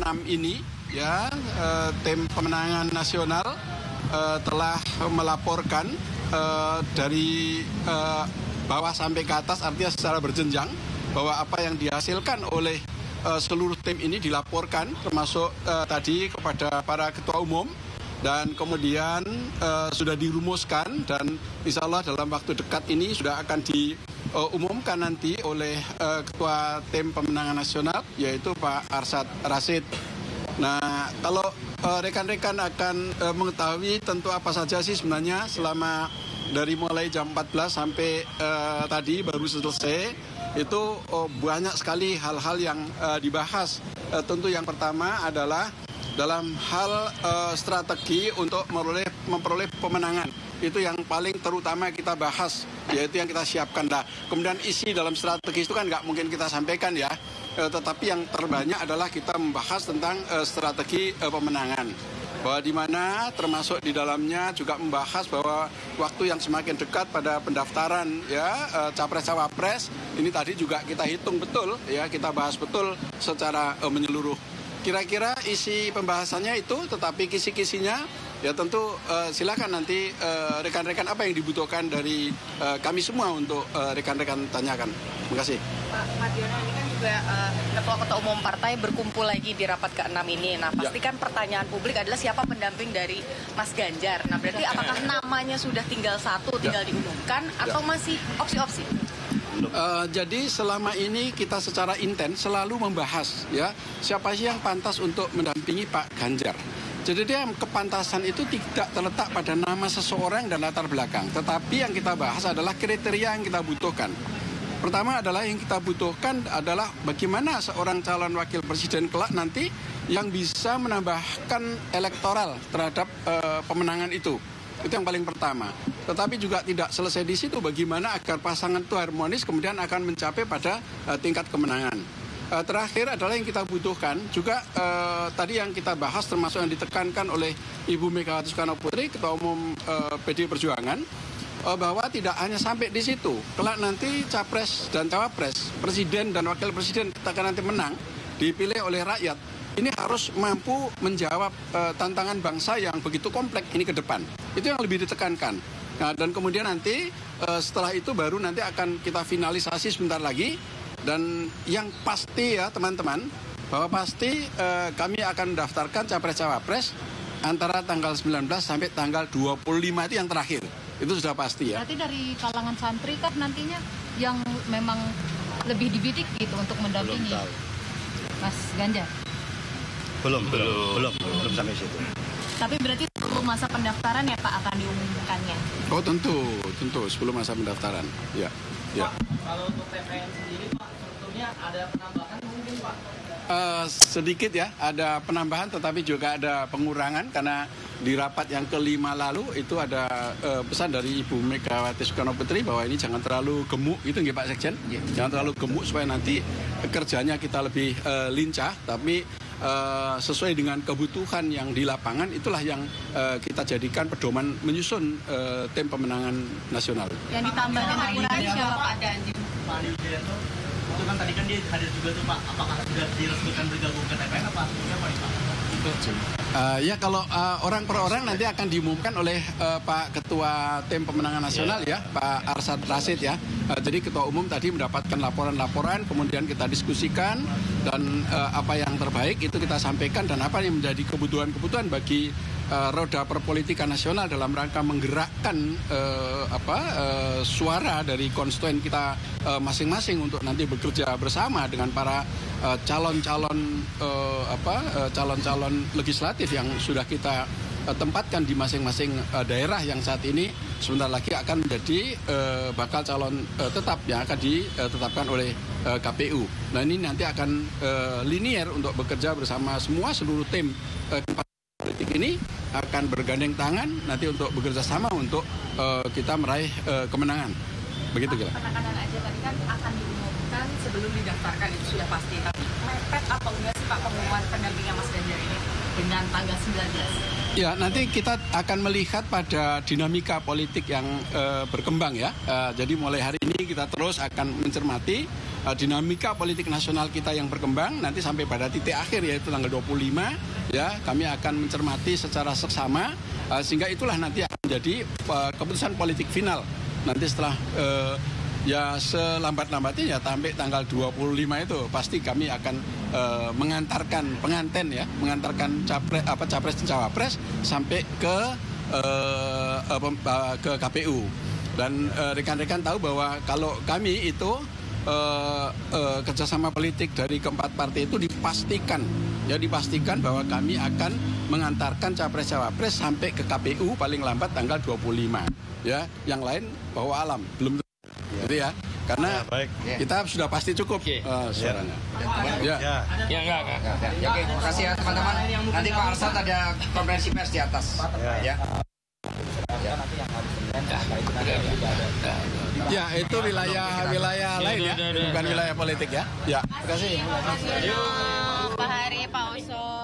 ke-6 ini ya, tim pemenangan nasional telah melaporkan dari bawah sampai ke atas, artinya secara berjenjang, bahwa apa yang dihasilkan oleh seluruh tim ini dilaporkan, termasuk tadi kepada para ketua umum, dan kemudian sudah dirumuskan, dan insya Allah dalam waktu dekat ini sudah akan diumumkan nanti oleh ketua tim pemenangan nasional, yaitu Pak Arsyad Rashid. Nah, kalau rekan-rekan akan mengetahui tentu apa saja sih sebenarnya selama dari mulai jam 14 sampai tadi baru selesai, itu banyak sekali hal-hal yang dibahas. Tentu yang pertama adalah dalam hal strategi untuk memperoleh pemenangan. Itu yang paling terutama kita bahas, yaitu yang kita siapkan. Nah, kemudian isi dalam strategi itu kan nggak mungkin kita sampaikan ya, tetapi yang terbanyak adalah kita membahas tentang strategi pemenangan. Bahwa di mana termasuk di dalamnya juga membahas bahwa waktu yang semakin dekat pada pendaftaran ya capres-cawapres, ini tadi juga kita hitung betul ya, kita bahas betul secara menyeluruh. Kira-kira isi pembahasannya itu, tetapi kisi-kisinya ya tentu silakan nanti rekan-rekan apa yang dibutuhkan dari kami semua untuk rekan-rekan tanyakan. Terima kasih. Pak Mardiono, ini kan juga ketua-ketua umum partai berkumpul lagi di rapat ke-6 ini. Nah, pasti kan pertanyaan publik adalah siapa pendamping dari Mas Ganjar. Nah, berarti apakah namanya sudah tinggal satu, tinggal diumumkan, atau masih opsi-opsi? Jadi selama ini kita secara intens selalu membahas ya siapa sih yang pantas untuk mendampingi Pak Ganjar. Jadi dia kepantasan itu tidak terletak pada nama seseorang dan latar belakang, tetapi yang kita bahas adalah kriteria yang kita butuhkan. Pertama adalah yang kita butuhkan adalah bagaimana seorang calon wakil presiden kelak nanti yang bisa menambahkan elektoral terhadap pemenangan itu. Itu yang paling pertama. Tetapi juga tidak selesai di situ, bagaimana agar pasangan itu harmonis kemudian akan mencapai pada tingkat kemenangan. Terakhir adalah yang kita butuhkan juga tadi yang kita bahas, termasuk yang ditekankan oleh Ibu Megawati Soekarno Putri, Ketua Umum PDI Perjuangan, bahwa tidak hanya sampai di situ. Kelak nanti capres dan cawapres, presiden dan wakil presiden kita akan nanti menang, dipilih oleh rakyat. Ini harus mampu menjawab tantangan bangsa yang begitu kompleks ini ke depan. Itu yang lebih ditekankan. Nah, dan kemudian nanti setelah itu baru nanti akan kita finalisasi sebentar lagi. Dan yang pasti ya teman-teman, bahwa pasti kami akan mendaftarkan capres-cawapres antara tanggal 19 sampai tanggal 25 itu yang terakhir. Itu sudah pasti ya. Berarti dari kalangan santri kah nantinya yang memang lebih dibidik gitu untuk mendampingi Mas Ganjar? Belum sampai situ. Tapi berarti sebelum masa pendaftaran ya Pak akan diumumkannya? Oh tentu sebelum masa pendaftaran. Ya. Pak, kalau untuk TPN sendiri Pak, strukturnya ada penambahan mungkin Pak? Sedikit ya, ada penambahan tetapi juga ada pengurangan karena di rapat yang kelima lalu itu ada pesan dari Ibu Megawati Soekarno Putri bahwa ini jangan terlalu gemuk, itu nggih Pak Sekjen? Jangan terlalu gemuk supaya nanti kerjanya kita lebih lincah, tapi sesuai dengan kebutuhan yang di lapangan, itulah yang kita jadikan pedoman menyusun tim pemenangan nasional. Yang ditambah dan dikurangi siapa Pak? Pak Adi Wijayanto, itu kan tadi kan dia hadir juga tuh Pak, apakah sudah diresmikan bergabung ke TPN apa sebetulnya Pak? Ya kalau orang per orang nanti akan diumumkan oleh Pak Ketua Tim Pemenangan Nasional ya, Pak Arsyad Rashid ya. Jadi Ketua Umum tadi mendapatkan laporan-laporan, kemudian kita diskusikan dan apa yang terbaik itu kita sampaikan, dan apa yang menjadi kebutuhan-kebutuhan bagi roda perpolitikan nasional dalam rangka menggerakkan suara dari konstituen kita masing-masing untuk nanti bekerja bersama dengan para calon-calon legislatif yang sudah kita tempatkan di masing-masing daerah yang saat ini sebentar lagi akan menjadi bakal calon tetap yang akan ditetapkan oleh KPU. Nah ini nanti akan linier untuk bekerja bersama seluruh tim politik ini akan bergandeng tangan nanti untuk bekerja sama untuk kita meraih kemenangan. Begitu kira. Penekanan aja tadi kan akan diumumkan sebelum didaftarkan, itu sudah pasti. Tapi mepet apa enggak sih Pak pengumuman pendampingnya Mas Ganjar ini dengan tanggal 19? Ya, nanti kita akan melihat pada dinamika politik yang berkembang ya. Jadi mulai hari ini kita terus akan mencermati dinamika politik nasional kita yang berkembang nanti sampai pada titik akhir yaitu tanggal 25 ya kami akan mencermati secara seksama sehingga itulah nanti akan menjadi keputusan politik final nanti setelah ya selambat-lambatnya ya sampai tanggal 25 itu pasti kami akan mengantarkan pengantin ya, mengantarkan capres dan cawapres sampai ke KPU. Dan rekan-rekan tahu bahwa kalau kami itu kerjasama politik dari keempat partai itu dipastikan bahwa kami akan mengantarkan capres cawapres sampai ke KPU paling lambat tanggal 25 ya, yang lain bawa alam belum. Gitu ya, karena kita sudah pasti cukup suaranya. Ya, enggak. Ya, oke, terima kasih ya teman-teman. Nanti Pak Arsad ada konferensi pers di atas. Ya. Ya, itu wilayah lain ya, bukan wilayah politik ya. Ya, terima kasih. Pak Hari, Pak Oso.